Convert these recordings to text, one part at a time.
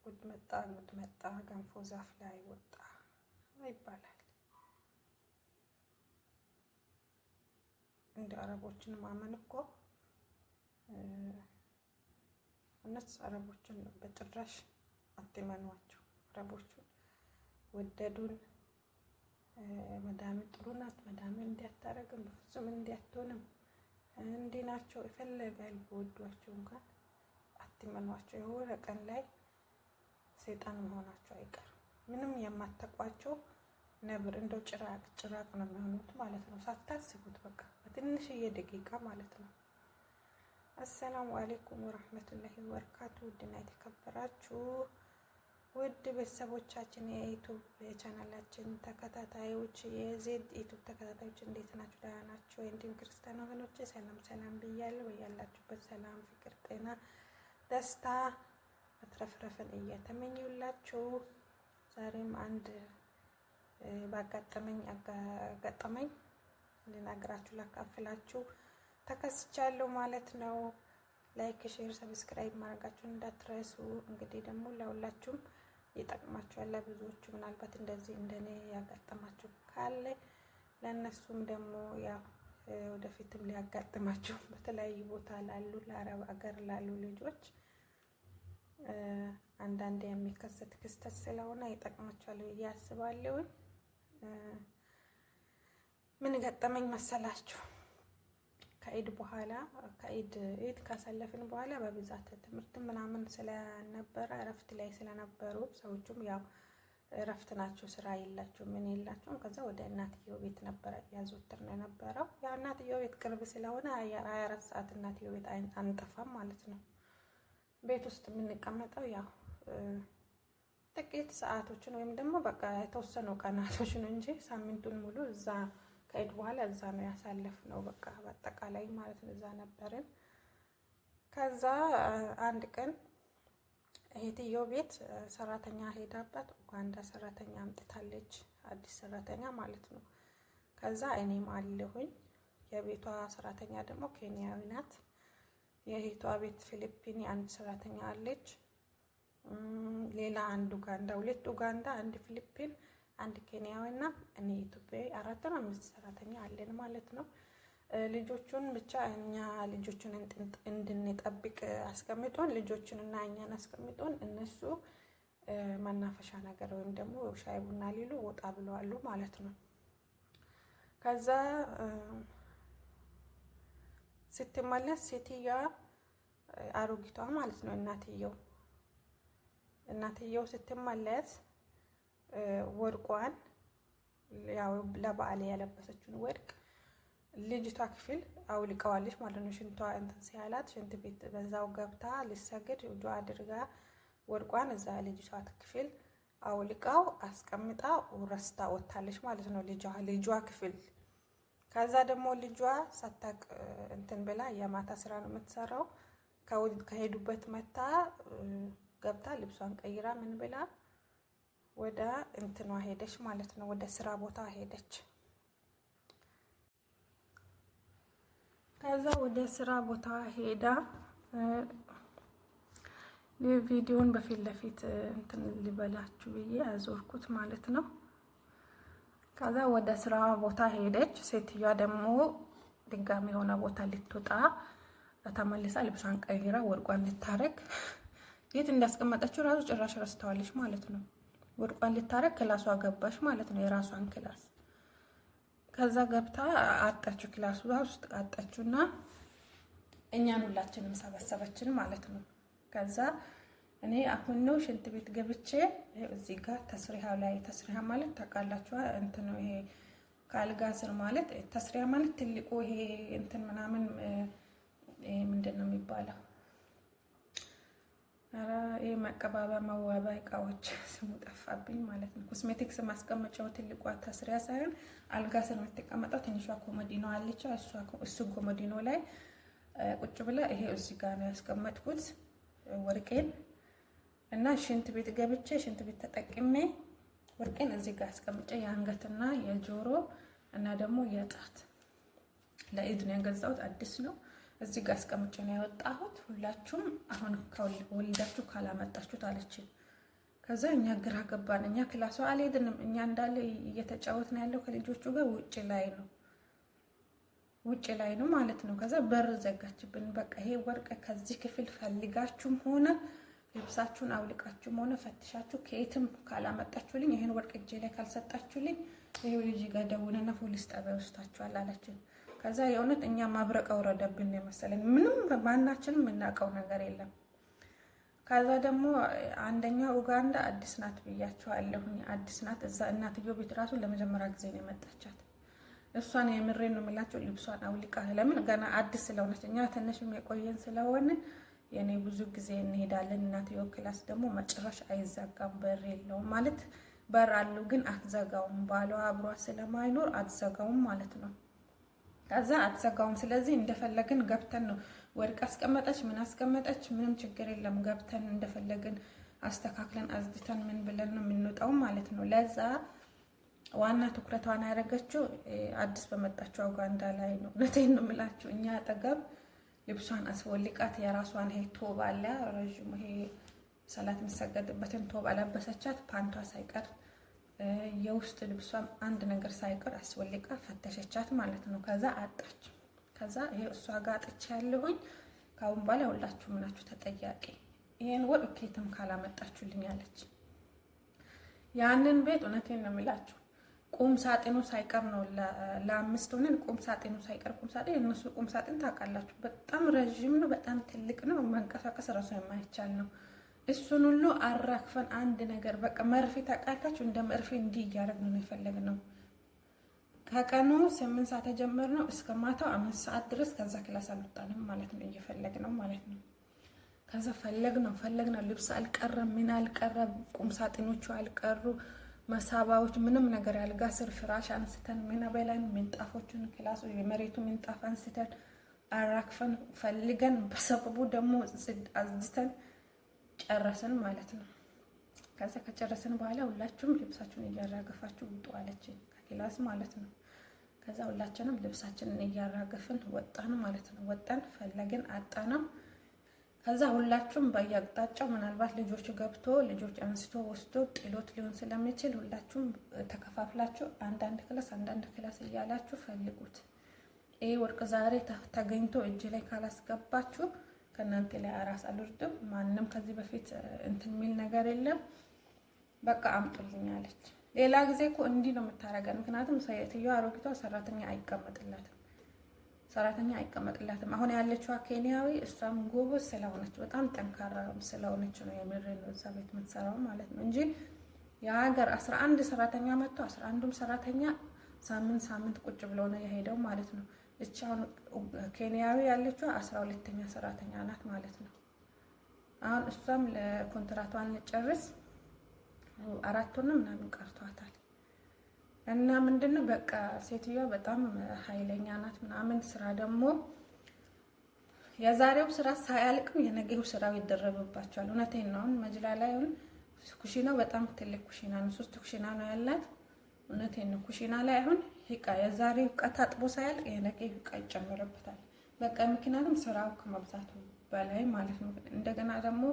ጉድ መጣ ገንፎ ዛፍ ላይ ወጣ ይባላል። እንደ አረቦችን ማመን እኮ እነሱ አረቦችን በጭራሽ አትመኗቸው። አረቦቹ ወደዱን መዳም ጥሩ ናት፣ መዳም እንዲያታረግም በፍጹም እንዲያትሆንም እንዲህ ናቸው ይፈልጋል። በወዷቸው እንኳን አትመኗቸው። የሆነ ቀን ላይ ሰይጣን መሆናቸው አይቀርም። ምንም የማታውቋቸው ነብር እንደው ጭራቅ ነው የሚሆኑት ማለት ነው። ሳታስቡት በቃ በትንሽዬ ደቂቃ ማለት ነው። አሰላሙ አለይኩም ወራህመቱላሂ ወበረካቱ። ውድና የተከበራችሁ ውድ ቤተሰቦቻችን የዩቲዩብ ቻናላችን ተከታታዮች የዜድ ዩቲዩብ ተከታታዮች እንዴት ናችሁ? ደህና ናችሁ? እንዲሁም ክርስቲያን ወገኖቼ ሰላም ብያለሁ። ያላችሁበት ሰላም፣ ፍቅር፣ ጤና፣ ደስታ መትረፍረፍን እየተመኘሁላችሁ ዛሬም አንድ ባጋጠመኝ ልነግራችሁ ላካፍላችሁ ተከስቻለሁ ማለት ነው። ላይክ፣ ሼር፣ ሰብስክራይብ ማድረጋችሁን እንዳትረሱ። እንግዲህ ደግሞ ለሁላችሁም ይጠቅማችኋል። ለብዙዎቹ ምናልባት እንደዚህ እንደኔ ያጋጠማችሁ ካለ ለእነሱም ደግሞ ያው ወደፊትም ሊያጋጥማችሁ በተለያዩ ቦታ ላሉ ለአረብ አገር ላሉ ልጆች አንዳንድ የሚከሰት ክስተት ስለሆነ ይጠቅማችኋል ብዬ አስባለሁ። ምን ገጠመኝ መሰላችሁ? ከኢድ ካሳለፍን በኋላ በብዛት ትምህርት ምናምን ስለነበረ እረፍት ላይ ስለነበሩ ሰዎቹም ያው እረፍት ናቸው፣ ስራ የላቸው ምን የላቸውም። ከዛ ወደ እናትየው ቤት ነበረ ያዘወትር ነው የነበረው። ያው እናትየው ቤት ቅርብ ስለሆነ 24 ሰዓት እናትየው ቤት አንጠፋም ማለት ነው። ቤት ውስጥ የምንቀመጠው ያው ጥቂት ሰዓቶችን ወይም ደግሞ በቃ የተወሰኑ ቀናቶች ነው እንጂ ሳምንቱን ሙሉ እዛ ከኢድ በኋላ እዛ ነው ያሳለፍነው። በቃ በአጠቃላይ ማለት ነው እዛ ነበርን። ከዛ አንድ ቀን እህትየው ቤት ሰራተኛ ሄዳባት ኡጋንዳ ሰራተኛ አምጥታለች፣ አዲስ ሰራተኛ ማለት ነው። ከዛ እኔም አለሁኝ። የቤቷ ሰራተኛ ደግሞ ኬንያዊ ናት። የእህቷ ቤት ፊሊፒኒ አንድ ሰራተኛ አለች። ሌላ አንድ ኡጋንዳ፣ ሁለት ኡጋንዳ፣ አንድ ፊሊፒን፣ አንድ ኬንያዊና እኔ ኢትዮጵያዊ 4 ነው 5 ሰራተኛ አለን ማለት ነው። ልጆቹን ብቻ እኛ ልጆቹን እንድንጠብቅ አስቀምጦን ልጆቹንና እኛን አስቀምጦን እነሱ መናፈሻ ነገር ወይም ደግሞ ሻይ ቡና ሊሉ ወጣ ብለዋል ማለት ነው። ከዛ ስትመለስ ሴትዮዋ አሮጊቷ ማለት ነው እናትየው ስትመለስ ወርቋን ያው ለበዓል ያለበሰችውን ወርቅ ልጅቷ ክፍል አውልቀዋለች ማለት ነው። ሽንቷ እንትን ሲያላት ሽንት ቤት በዛው ገብታ ልሰግድ ዱዓ አድርጋ ወርቋን እዛ ልጅቷ ክፍል አውልቃው አስቀምጣ ረስታ ወጣለች ማለት ነው። ልጇ ክፍል። ከዛ ደግሞ ልጇ ሳታቅ እንትን ብላ የማታ ስራ ነው የምትሰራው። ከሄዱበት መታ ገብታ ልብሷን ቀይራ ምን ብላ ወደ እንትኗ ሄደች ማለት ነው። ወደ ስራ ቦታ ሄደች። ከዛ ወደ ስራ ቦታ ሄዳ ቪዲዮን በፊት ለፊት እንትን ሊበላችሁ ብዬ አዞርኩት ማለት ነው። ከዛ ወደ ስራ ቦታ ሄደች። ሴትዮዋ ደግሞ ድጋሚ የሆነ ቦታ ልትወጣ ተመልሳ ልብሷን ቀይራ ወርቋን ልታረግ የት እንዳስቀመጠችው ራሱ ጭራሽ ረስተዋለች ማለት ነው። ወርቋን ልታረግ ክላሷ ገባች ማለት ነው፣ የራሷን ክላስ። ከዛ ገብታ አጣችው፣ ክላሱ ውስጥ አጣችውና እኛን ሁላችንም ሰበሰበችን ማለት ነው። ከዛ እኔ አሁን ነው ሽንት ቤት ገብቼ እዚህ ጋር ተስሪሃው ላይ ተስሪሃ ማለት ታውቃላችሁ እንትን ነው ይሄ ካልጋ ስር ማለት ተስሪሃ ማለት ትልቁ ይሄ እንትን ምናምን ምንድነው የሚባለው? ይሄ መቀባበያ መዋቢያ እቃዎች ስሙ ጠፋብኝ ማለት ነው። ኮስሜቲክስ ማስቀመጫው ትልቋ ተስሪያ ሳይሆን አልጋ ስር የምትቀመጠው ትንሿ ኮሞዲኖ አለች። እሱ ኮሞዲኖ ላይ ቁጭ ብላ ይሄ እዚህ ጋር ነው ያስቀመጥኩት ወርቄን እና ሽንት ቤት ገብቼ ሽንት ቤት ተጠቅሜ ወርቄን እዚህ ጋር አስቀምጬ የአንገትና የጆሮ እና ደግሞ የጣት ለኢድ ነው የገዛሁት፣ አዲስ ነው። እዚህ ጋር አስቀምጬ ነው ያወጣሁት። ሁላችሁም አሁን ወልዳችሁ ካላመጣችሁት አለችኝ። ከዛ እኛ ግራ ገባን። እኛ ክላሷ አልሄድንም። እኛ እንዳለ እየተጫወትን ያለው ከልጆቹ ጋር ውጭ ላይ ነው ማለት ነው። ከዛ በር ዘጋችብን። በቃ ይሄ ወርቅ ከዚህ ክፍል ፈልጋችሁም ሆነ ልብሳችሁን አውልቃችሁም ሆነ ፈትሻችሁ ከየትም ካላመጣችሁልኝ፣ ይሄን ወርቅ እጄ ላይ ካልሰጣችሁልኝ ይሄው ልጅ ጋር ደውለና ፖሊስ ጣቢያ ወስዳችኋል አለችን። ከዛ የእውነት እኛ ማብረቅ ወረደብን የመሰለን፣ ምንም ማናችንም የምናውቀው ነገር የለም። ከዛ ደግሞ አንደኛ ኡጋንዳ አዲስ ናት ብያችኋለሁኝ። አዲስ ናት። እዛ እናትዮ ቤት ራሱ ለመጀመሪያ ጊዜ ነው የመጣቻት። እሷን የምሬን ነው የምላቸው። ልብሷን አውልቃ ለምን ገና አዲስ ስለሆነች፣ እኛ ትንሽም የቆየን ስለሆነ የኔ ብዙ ጊዜ እንሄዳለን። እናትዮ ክላስ ደግሞ መጨረሻ አይዘጋም፣ በር የለውም ማለት በር አለው ግን አትዘጋውም። ባሏ አብሯ ስለማይኖር አትዘጋውም ማለት ነው። ከዛ አትዘጋውም። ስለዚህ እንደፈለግን ገብተን ነው ወርቅ አስቀመጠች ምን አስቀመጠች ምንም ችግር የለም። ገብተን እንደፈለግን አስተካክለን አዝድተን ምን ብለን ነው የምንወጣው ማለት ነው። ለዛ ዋና ትኩረቷን ያደረገችው አዲስ በመጣችው ኡጋንዳ ላይ ነው። እውነቴን ነው የምላችሁ። እኛ አጠገብ ልብሷን አስወልቃት የራሷን ይሄ ቶብ አለ ረዥም ይሄ ሰላት የሚሰገድበትን ቶብ አለበሰቻት። ፓንቷ ሳይቀር የውስጥ ልብሷም አንድ ነገር ሳይቀር አስወልቃ ፈተሸቻት ማለት ነው። ከዛ አጣች። ከዛ ይሄ እሷ ጋር አጥቻ ያለሁኝ ካሁን በኋላ ሁላችሁም ናችሁ ተጠያቂ፣ ይሄን ወርቅ ከየትም ካላመጣችሁልኝ አለች። ያንን ቤት እውነቴን ነው የምላችሁ ቁም ሳጥኑ ሳይቀር ነው ለአምስት ሆነን ቁም ሳጥኑ ሳይቀር ቁም ሳጥን የነሱ ቁም ሳጥን ታውቃላችሁ፣ በጣም ረዥም ነው፣ በጣም ትልቅ ነው፣ መንቀሳቀስ ራሱ የማይቻል ነው። እሱን ሁሉ አራክፈን አንድ ነገር በቃ መርፌ ታውቃላችሁ፣ እንደ መርፌ እንዲህ እያደረግን ነው የፈለግነው። ከቀኑ 8 ሰዓት የጀመርነው እስከ ማታው 5 ሰዓት ድረስ ከዛ ክላስ አልወጣንም ማለት ነው፣ እየፈለግነው ማለት ነው። ከዛ ፈለግነው ልብስ አልቀረም፣ ምን አልቀረም፣ ቁም ሳጥኖቹ አልቀሩ፣ መሳባዎች ምንም ነገር ያልጋ ስር ፍራሽ አንስተን ምን በላን ምንጣፎቹን ክላሱ የመሬቱ ምንጣፍ አንስተን አራክፈን ፈልገን በሰበቡ ደግሞ አዝድተን ጨረስን ማለት ነው። ከዛ ከጨረስን በኋላ ሁላችሁም ልብሳችሁን እያራገፋችሁ ውጡ አለችን ከክላስ ማለት ነው። ከዛ ሁላችንም ልብሳችንን እያራገፍን ወጣን ማለት ነው። ወጣን ፈለግን አጣናም። ከዛ ሁላችሁም በየአቅጣጫው ምናልባት ልጆች ገብቶ ልጆች አንስቶ ወስዶ ጥሎት ሊሆን ስለሚችል ሁላችሁም ተከፋፍላችሁ አንዳንድ ክላስ እያላችሁ ፈልጉት። ይሄ ወርቅ ዛሬ ተገኝቶ እጅ ላይ ካላስገባችሁ ከእናንተ ላይ አራስ አልወርድም። ማንም ከዚህ በፊት እንትን የሚል ነገር የለም። በቃ አምጡልኝ አለች። ሌላ ጊዜ እኮ እንዲህ ነው የምታረገን። ምክንያቱም ሴትዮዋ አሮጊቷ ሰራተኛ አይቀመጥላትም። አሁን ያለችዋ ኬንያዊ እሷም ጎበዝ ስለሆነች በጣም ጠንካራ ስለሆነች ነው የምሬን ነው እዛ ቤት የምትሰራው ማለት ነው እንጂ የሀገር 11 ሰራተኛ መጥቶ 11ዱም ሰራተኛ ሳምንት ቁጭ ብሎ ነው የሄደው ማለት ነው። እቺ አሁን ኬንያዊ ያለችው 12ኛ ሰራተኛ ናት ማለት ነው። አሁን እሷም ለኮንትራቷን ልጨርስ 4 ወር ምናምን ቀርቷታል። እና ምንድነው በቃ ሴትዮዋ በጣም ኃይለኛ ናት ምናምን። ስራ ደግሞ የዛሬው ስራ ሳያልቅም የነገው ስራው ይደረብባቸዋል። እውነቴን ነው። አሁን መጅላ ላይ አሁን ኩሽናው በጣም ትልቅ ኩሽና ነው፣ 3 ኩሽና ነው ያላት። እውነቴን ነው። ኩሽና ላይ አሁን ሂቃ የዛሬው ዕቃ ታጥቦ ሳያልቅ የነገው ዕቃ ይጨመርበታል። በቃ ምክንያቱም ስራው ከመብዛቱ በላይ ማለት ነው። እንደገና ደግሞ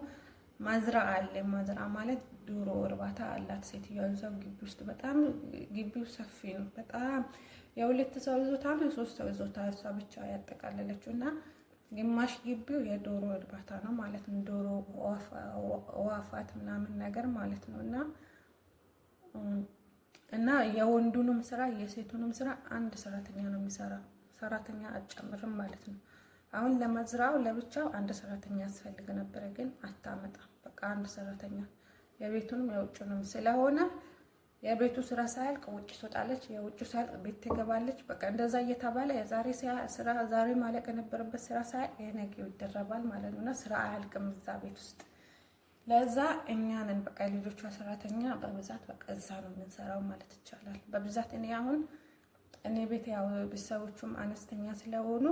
ማዝራ አለ። ማዝራ ማለት ዶሮ እርባታ አላት ሴትዮዋ እዛው ግቢ ውስጥ። በጣም ግቢው ሰፊ ነው። በጣም የሁለት ሰው ይዞታ ነው፣ 3 ሰው ይዞታ እሷ ብቻ ያጠቃለለችው እና ግማሽ ግቢው የዶሮ እርባታ ነው ማለት ነው። ዶሮ ዋፋት ምናምን ነገር ማለት ነው እና የወንዱንም ስራ የሴቱንም ስራ አንድ ሰራተኛ ነው የሚሰራው። ሰራተኛ አጨምርም ማለት ነው። አሁን ለመዝራው ለብቻው አንድ ሰራተኛ ያስፈልግ ነበር፣ ግን አታመጣም። በቃ አንድ ሰራተኛ የቤቱንም የውጭንም ስለሆነ የቤቱ ስራ ሳያልቅ ውጭ ትወጣለች፣ የውጭ ሳያልቅ ቤት ትገባለች። በቃ እንደዛ እየተባለ የዛሬ ስራ ዛሬ ማለቅ የነበረበት ስራ ሳያልቅ የነገው ይደረባል ማለት ነውና ስራ አያልቅም እዛ ቤት ውስጥ። ለዛ እኛንን በቃ ልጆቿ ሰራተኛ በብዛት በቃ እዛ ነው የምንሰራው ማለት ይቻላል። በብዛት እኔ ቤት ያው ቤተሰቦቹም አነስተኛ ስለሆኑ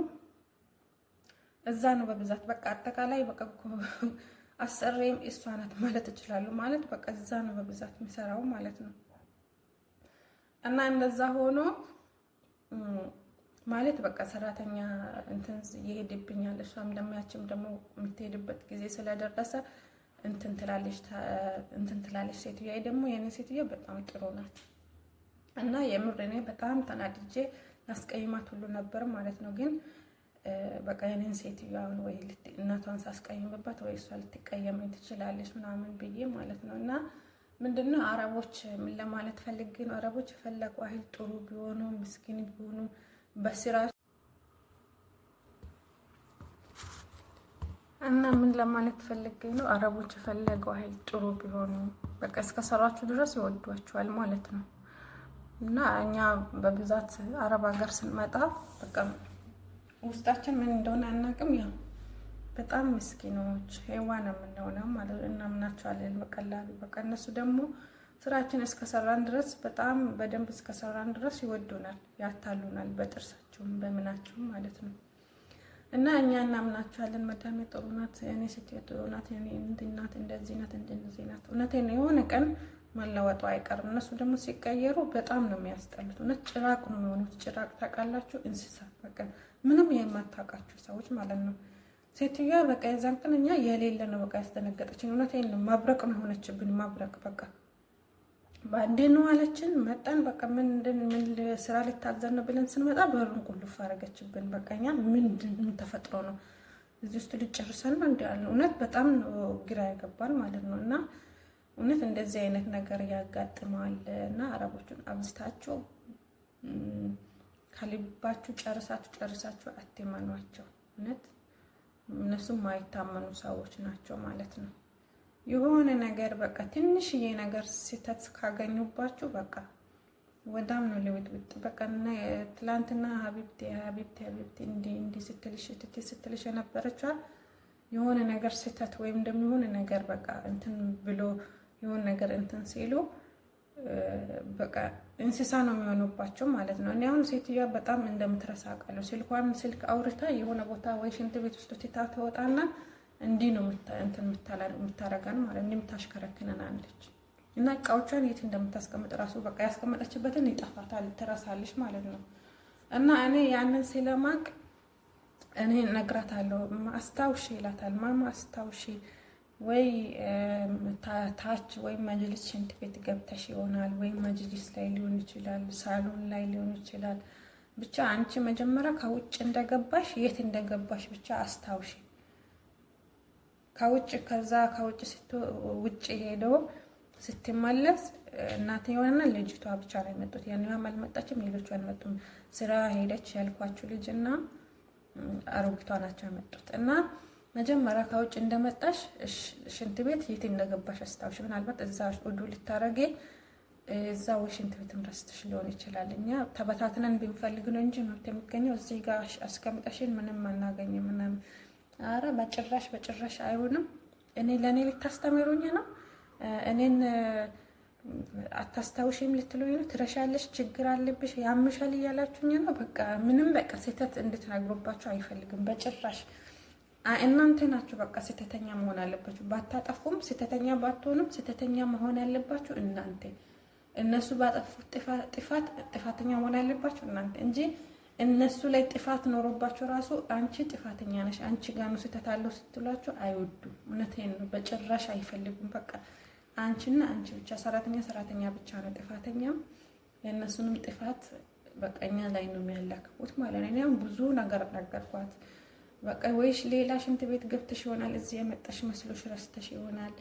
እዛ ነው በብዛት በቃ አጠቃላይ በቃ አሰሪም እሷ ናት ማለት ይችላሉ። ማለት በቃ እዛ ነው በብዛት የሚሰራው ማለት ነው። እና እንደዛ ሆኖ ማለት በቃ ሰራተኛ እንትን ይሄድብኛል። እሷም እንደማያችም ደግሞ የምትሄድበት ጊዜ ስለደረሰ እንትን ትላለች ሴትዮ። ደግሞ የኔ ሴትዮ በጣም ጥሩ ናት እና የምር እኔ በጣም ተናድጄ ያስቀይማት ሁሉ ነበር ማለት ነው። ግን በቃ የኔን ሴትዮ አሁን ወይ እናቷን ሳስቀይምባት ወይ እሷ ልትቀየመኝ ትችላለች ምናምን ብዬ ማለት ነው። እና ምንድነው አረቦች ምን ለማለት ፈልጌ ነው፣ አረቦች የፈለጉ አይል ጥሩ ቢሆኑ ምስኪን ቢሆኑ በስራ እና ምን ለማለት ፈልጌ ነው፣ አረቦች የፈለጉ አይል ጥሩ ቢሆኑ በቃ እስከሰራችሁ ድረስ ይወዷችኋል ማለት ነው። እና እኛ በብዛት አረብ ሀገር ስንመጣ በቃ ውስጣችን ምን እንደሆነ አናውቅም። ያው በጣም ምስኪኖች ሄዋን የምንሆነው ማለት እናምናቸዋለን በቀላሉ። በቃ እነሱ ደግሞ ስራችን እስከሰራን ድረስ በጣም በደንብ እስከሰራን ድረስ ይወዱናል፣ ያታሉናል በጥርሳቸውም በምናቸውም ማለት ነው። እና እኛ እናምናቸዋለን። መዳሜ ጥሩ ናት፣ እኔ ስትይ ጥሩ ናት፣ እኔ እንደዚህ ናት፣ እንደዚህ ናት። እውነቴን ነው፣ የሆነ ቀን መለወጡ አይቀርም። እነሱ ደግሞ ሲቀየሩ በጣም ነው የሚያስጠሉት። እውነት ጭራቅ ነው የሚሆኑት። ጭራቅ ታውቃላችሁ? እንስሳ በቃ ምንም የማታውቃችሁ ሰዎች ማለት ነው። ሴትዮዋ በቃ የዛን ቀን እኛ የሌለ ነው በቃ ያስደነገጠችን። እውነቴን ነው፣ ማብረቅ ነው ሆነችብን። ማብረቅ በቃ በአንዴ ነው አለችን። መጣን በቃ ምን ስራ ልታዘን ብለን ስንመጣ በሩን ቁልፍ አደረገችብን። በቃ እኛ ምን ተፈጥሮ ነው እዚህ ውስጥ ልጨርሰን ነው እንዴ አለ። እውነት በጣም ግራ ያገባል ማለት ነው። እና እውነት እንደዚህ አይነት ነገር ያጋጥማል። እና አረቦቹን አብዝታችሁ ከልባችሁ ጨርሳችሁ አትመኗቸው። እውነት እነሱም ማይታመኑ ሰዎች ናቸው ማለት ነው። የሆነ ነገር በቃ ትንሽዬ ነገር ስህተት ካገኙባችሁ በቃ ወዳም ነው ልውጥ በቃ። እና ትላንትና ሀቢብቴ እንዲ ስትልሽ የነበረችዋ የሆነ ነገር ስህተት ወይም ደግሞ የሆነ ነገር በቃ እንትን ብሎ የሆነ ነገር እንትን ሲሉ በቃ እንስሳ ነው የሚሆኑባቸው ማለት ነው። እኔ አሁን ሴትዮዋ በጣም እንደምትረሳ አውቃለሁ። ስልክ አውርታ የሆነ ቦታ ወይ ሽንት ቤት ውስጥ ትታ ትወጣና እንዲህ ነው እንትን የምታረጋን ማለት እንዲህ የምታሽከረክነን አለች። እና እቃዎቿን የት እንደምታስቀምጥ ራሱ በቃ ያስቀመጠችበትን ይጠፋታል፣ ትረሳለች ማለት ነው። እና እኔ ያንን ስለማቅ እኔ እነግራታለሁ፣ አስታውሺ ይላታል። ማማ አስታውሺ ወይ ታች ወይ መጅልስ ሽንት ቤት ገብተሽ ይሆናል፣ ወይ መጅልስ ላይ ሊሆን ይችላል፣ ሳሎን ላይ ሊሆን ይችላል። ብቻ አንቺ መጀመሪያ ከውጭ እንደገባሽ የት እንደገባሽ ብቻ አስታውሺ። ከዛ ከውጭ ውጭ ሄዶ ስትመለስ እናትየዋና ልጅቷ ብቻ ነው የመጡት። ያንኛውም አልመጣችም፣ ሌሎቹ አልመጡም። ስራ ሄደች ያልኳችሁ ልጅና አሮጊቷ ናቸው የመጡት። እና መጀመሪያ ከውጭ እንደመጣሽ ሽንት ቤት የት እንደገባሽ አስታውሽ። ምናልባት እዛ ውዱ ልታረጌ እዛ ወይ ሽንት ቤትም ረስተሽ ሊሆን ይችላል። እኛ ተበታትነን ብንፈልግ ነው እንጂ መብት የሚገኘው እዚህ ጋር አስቀምጠሽን ምንም አናገኝም ምናምን። አረ በጭራሽ አይሆንም። እኔ ለእኔ ልታስተምሩኝ ነው? እኔን አታስታውሽም ልትሉኝ ነው? ትረሻለሽ፣ ችግር አለብሽ፣ ያምሻል እያላችሁኝ ነው? በቃ ምንም በቃ ስህተት እንድትነግሩባችሁ አይፈልግም በጭራሽ። እናንተ ናችሁ በቃ ስህተተኛ መሆን አለባችሁ። ባታጠፉም ስህተተኛ ባትሆኑም ስህተተኛ መሆን ያለባችሁ እናንተ። እነሱ ባጠፉት ጥፋተኛ መሆን ያለባችሁ እናንተ እንጂ እነሱ ላይ ጥፋት ኖሮባቸው ራሱ አንቺ ጥፋተኛ ነሽ፣ አንቺ ጋር ነው ስህተት አለው ስትሏቸው አይወዱም። እውነቴን ነው፣ በጭራሽ አይፈልጉም። በቃ አንቺና አንቺ ብቻ፣ ሰራተኛ ብቻ ነው ጥፋተኛም። የእነሱንም ጥፋት በቃ እኛ ላይ ነው የሚያላክፉት ማለት ነው። እኔም ብዙ ነገር ነገርኳት። በቃ ወይሽ ሌላ ሽንት ቤት ገብተሽ ይሆናል፣ እዚህ የመጣሽ መስሎሽ ረስተሽ ይሆናል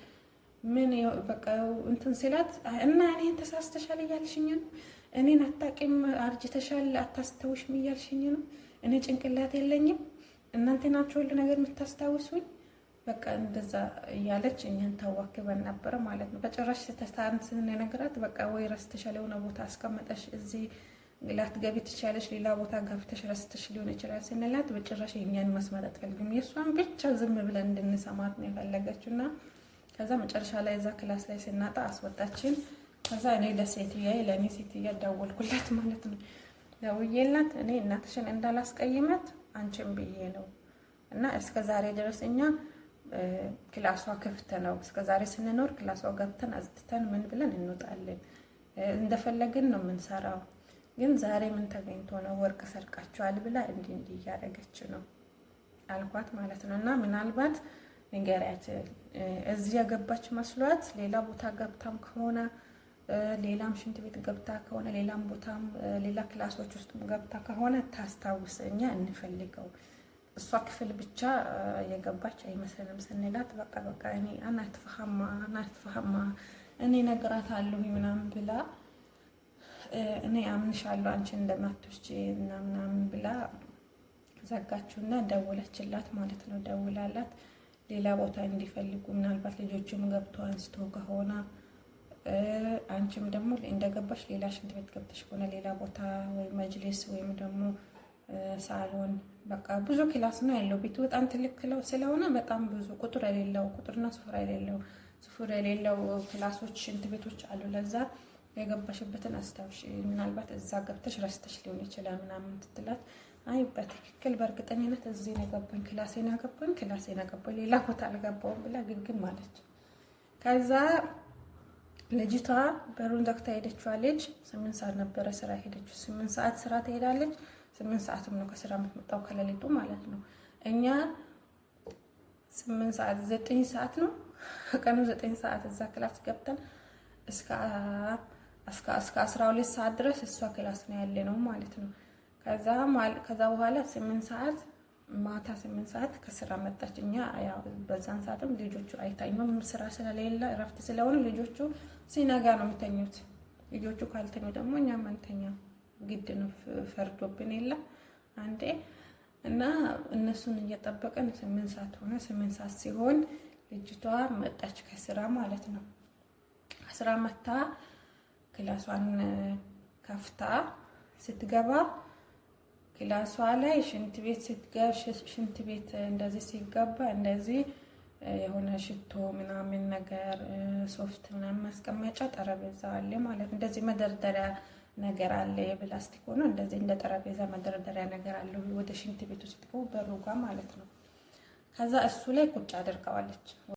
ምን በቃ እንትን ሲላት እና እኔን ተሳስተሻል እያልሽኝ ነው? እኔን አታውቂም፣ አርጅተሻል፣ አታስተውሽም እያልሽኝ ነው? እኔ ጭንቅላት የለኝም፣ እናንተ ናችሁ ሁሉ ነገር የምታስታውሱኝ። በቃ እንደዛ እያለች እኛን ታዋክበን ነበረ ማለት ነው። በጭራሽ ተታን ስንነግራት በቃ ወይ ረስተሻል፣ የሆነ ቦታ አስቀመጠሽ፣ እዚህ ላትገቢ ትችያለሽ፣ ሌላ ቦታ ገብተሽ ረስተሽ ሊሆን ይችላል ስንላት በጭራሽ የኛን መስማት አትፈልግም። የእሷን ብቻ ዝም ብለን እንድንሰማት ነው የፈለገችውና ከዛ መጨረሻ ላይ እዛ ክላስ ላይ ስናጣ አስወጣችን። ከዛ እኔ ለእኔ ሴትያ ደወልኩላት ማለት ነው። ደውዬላት እኔ እናትሽን እንዳላስቀይመት አንቺን ብዬ ነው እና እስከ ዛሬ ድረስ እኛ ክላሷ ክፍት ነው። እስከ ዛሬ ስንኖር ክላሷ ገብተን አዝትተን ምን ብለን እንወጣለን፣ እንደፈለግን ነው የምንሰራው። ግን ዛሬ ምን ተገኝቶ ነው ወርቅ ሰርቃችኋል ብላ እንዲህ እያደረገች ነው አልኳት ማለት ነው። እና ምናልባት ንገሪያት እዚህ ያገባች መስሏት ሌላ ቦታ ገብታም ከሆነ ሌላም ሽንት ቤት ገብታ ከሆነ ሌላም ቦታም ሌላ ክላሶች ውስጥ ገብታ ከሆነ ታስታውስ፣ እኛ እንፈልገው እሷ ክፍል ብቻ የገባች አይመስልም ስንላት በቃ እኔ አናትፈሃማ እኔ እነግራታለሁ ምናምን ብላ እኔ አምንሻለሁ አንቺ እንደማትወስጂ ምናምን ብላ ዘጋችሁና ደወለችላት ማለት ነው። ደውላላት ሌላ ቦታ እንዲፈልጉ ምናልባት ልጆቹም ገብቶ አንስቶ ከሆነ አንቺም ደግሞ እንደገባሽ ሌላ ሽንት ቤት ገብተሽ ከሆነ ሌላ ቦታ ወይ መጅሊስ ወይም ደግሞ ሳሎን በቃ ብዙ ክላስ ነው ያለው። ቤቱ በጣም ትልቅ ስለሆነ በጣም ብዙ ቁጥርና ስፍር የሌለው ክላሶች ሽንት ቤቶች አሉ። ለዛ የገባሽበትን አስታውሽ፣ ምናልባት እዛ ገብተሽ ረስተሽ ሊሆን ይችላል ምናምን ትትላት። አይ በትክክል በእርግጠኝነት እዚህ ነው የገባኝ፣ ክላሴን አገባኝ ሌላ ቦታ አልገባውም ብላ ግግም አለች። ከዛ ልጅቷ በሩን ዘግታ ሄደችዋ። ልጅ 8 ሰዓት ነበረ ስራ ሄደችው። 8 ሰዓት ስራ ትሄዳለች። 8 ሰዓትም ነው ከስራ የምትመጣው ከሌሊቱ ማለት ነው። እኛ 8 ሰዓት 9 ሰዓት ነው ቀኑ 9 ሰዓት እዛ ክላስ ገብተን እስከ 12 ሰዓት ድረስ እሷ ክላስ ነው ያለ ነው ማለት ነው። ከዛ በኋላ 8 ሰዓት ማታ 8 ሰዓት ከስራ መጣች። እኛ ያው በዛን ሰዓትም ልጆቹ አይታኙም፣ ስራ ስለሌለ እረፍት ስለሆነ ልጆቹ ሲነጋ ነው የሚተኙት። ልጆቹ ካልተኙ ደግሞ እኛም አንተኛ ግድ ነው፣ ፈርዶብን የለ አንዴ እና እነሱን እየጠበቀን 8 ሰዓት ሆነ። 8 ሰዓት ሲሆን ልጅቷ መጣች ከስራ ማለት ነው። ከስራ መታ ክላሷን ከፍታ ስትገባ ክላሷ ላይ ሽንት ቤት እንደዚህ ሲገባ እንደዚህ የሆነ ሽቶ ምናምን ነገር ሶፍት ምናምን ማስቀመጫ ጠረጴዛ አለ ማለት እንደዚህ መደርደሪያ ነገር አለ። የፕላስቲክ ሆኖ እንደዚህ እንደ ጠረጴዛ መደርደሪያ ነገር አለ ወደ ሽንት ቤቱ ስትገቡ በሩ ጋር ማለት ነው። ከዛ እሱ ላይ ቁጭ አድርገዋለች።